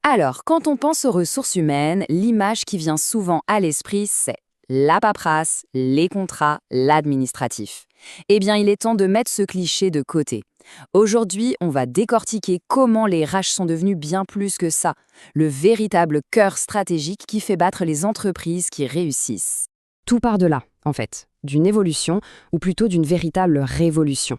Alors, quand on pense aux ressources humaines, l'image qui vient souvent à l'esprit, c'est la paperasse, les contrats, l'administratif. Eh bien, il est temps de mettre ce cliché de côté. Aujourd'hui, on va décortiquer comment les RH sont devenus bien plus que ça, le véritable cœur stratégique qui fait battre les entreprises qui réussissent. Tout part de là, en fait, d'une évolution, ou plutôt d'une véritable révolution.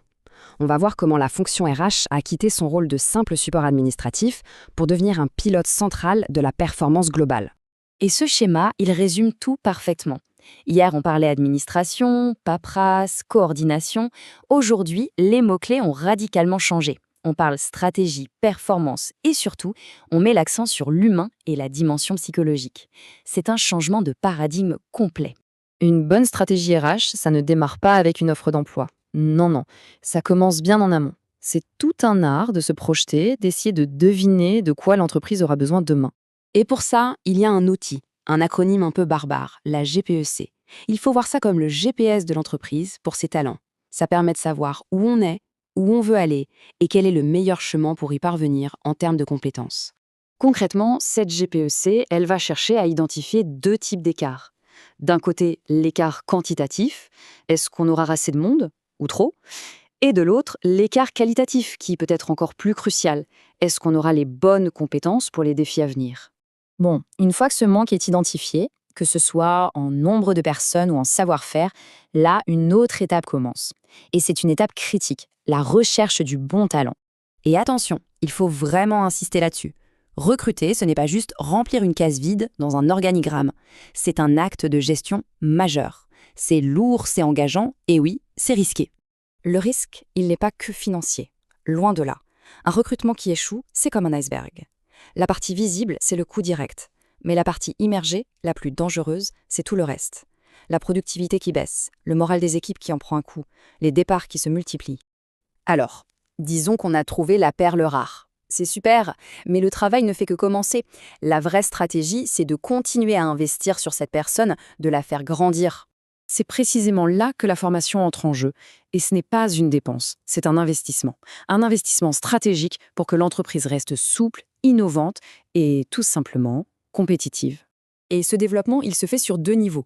On va voir comment la fonction RH a quitté son rôle de simple support administratif pour devenir un pilote central de la performance globale. Et ce schéma, il résume tout parfaitement. Hier, on parlait administration, paperasse, coordination. Aujourd'hui, les mots-clés ont radicalement changé. On parle stratégie, performance et surtout, on met l'accent sur l'humain et la dimension psychologique. C'est un changement de paradigme complet. Une bonne stratégie RH, ça ne démarre pas avec une offre d'emploi. Non, non, ça commence bien en amont. C'est tout un art de se projeter, d'essayer de deviner de quoi l'entreprise aura besoin demain. Et pour ça, il y a un outil, un acronyme un peu barbare, la GPEC. Il faut voir ça comme le GPS de l'entreprise pour ses talents. Ça permet de savoir où on est, où on veut aller et quel est le meilleur chemin pour y parvenir en termes de compétences. Concrètement, cette GPEC, elle va chercher à identifier deux types d'écarts. D'un côté, l'écart quantitatif, est-ce qu'on aura assez de monde ou trop? Et de l'autre, l'écart qualitatif, qui peut être encore plus crucial, est-ce qu'on aura les bonnes compétences pour les défis à venir? Bon, une fois que ce manque est identifié, que ce soit en nombre de personnes ou en savoir-faire, là, une autre étape commence. Et c'est une étape critique, la recherche du bon talent. Et attention, il faut vraiment insister là-dessus. Recruter, ce n'est pas juste remplir une case vide dans un organigramme. C'est un acte de gestion majeur. C'est lourd, c'est engageant, et oui, c'est risqué. Le risque, il n'est pas que financier. Loin de là. Un recrutement qui échoue, c'est comme un iceberg. La partie visible, c'est le coût direct. Mais la partie immergée, la plus dangereuse, c'est tout le reste. La productivité qui baisse, le moral des équipes qui en prend un coup, les départs qui se multiplient. Alors, disons qu'on a trouvé la perle rare. C'est super, mais le travail ne fait que commencer. La vraie stratégie, c'est de continuer à investir sur cette personne, de la faire grandir. C'est précisément là que la formation entre en jeu. Et ce n'est pas une dépense, c'est un investissement. Un investissement stratégique pour que l'entreprise reste souple, innovante et tout simplement compétitive. Et ce développement, il se fait sur deux niveaux.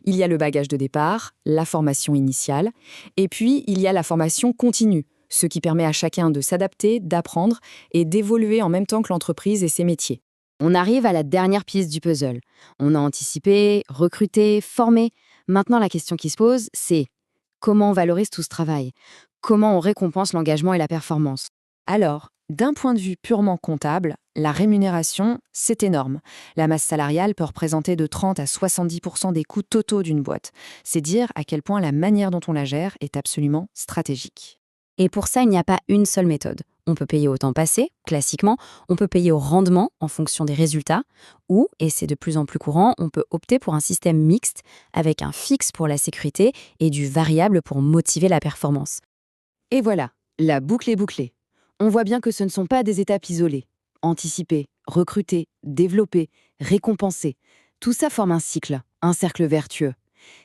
Il y a le bagage de départ, la formation initiale, et puis il y a la formation continue, ce qui permet à chacun de s'adapter, d'apprendre et d'évoluer en même temps que l'entreprise et ses métiers. On arrive à la dernière pièce du puzzle. On a anticipé, recruté, formé. Maintenant, la question qui se pose, c'est comment on valorise tout ce travail? Comment on récompense l'engagement et la performance? Alors, d'un point de vue purement comptable, la rémunération, c'est énorme. La masse salariale peut représenter de 30 à 70% des coûts totaux d'une boîte. C'est dire à quel point la manière dont on la gère est absolument stratégique. Et pour ça, il n'y a pas une seule méthode. On peut payer au temps passé, classiquement, on peut payer au rendement en fonction des résultats, ou, et c'est de plus en plus courant, on peut opter pour un système mixte avec un fixe pour la sécurité et du variable pour motiver la performance. Et voilà, la boucle est bouclée. On voit bien que ce ne sont pas des étapes isolées. Anticiper, recruter, développer, récompenser, tout ça forme un cercle vertueux.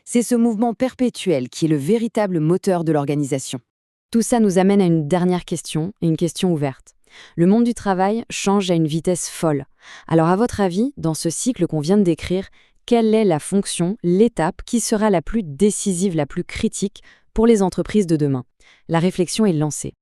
C'est ce mouvement perpétuel qui est le véritable moteur de l'organisation. Tout ça nous amène à une dernière question, et une question ouverte. Le monde du travail change à une vitesse folle. Alors à votre avis, dans ce cycle qu'on vient de décrire, quelle est la fonction, l'étape qui sera la plus décisive, la plus critique pour les entreprises de demain? La réflexion est lancée.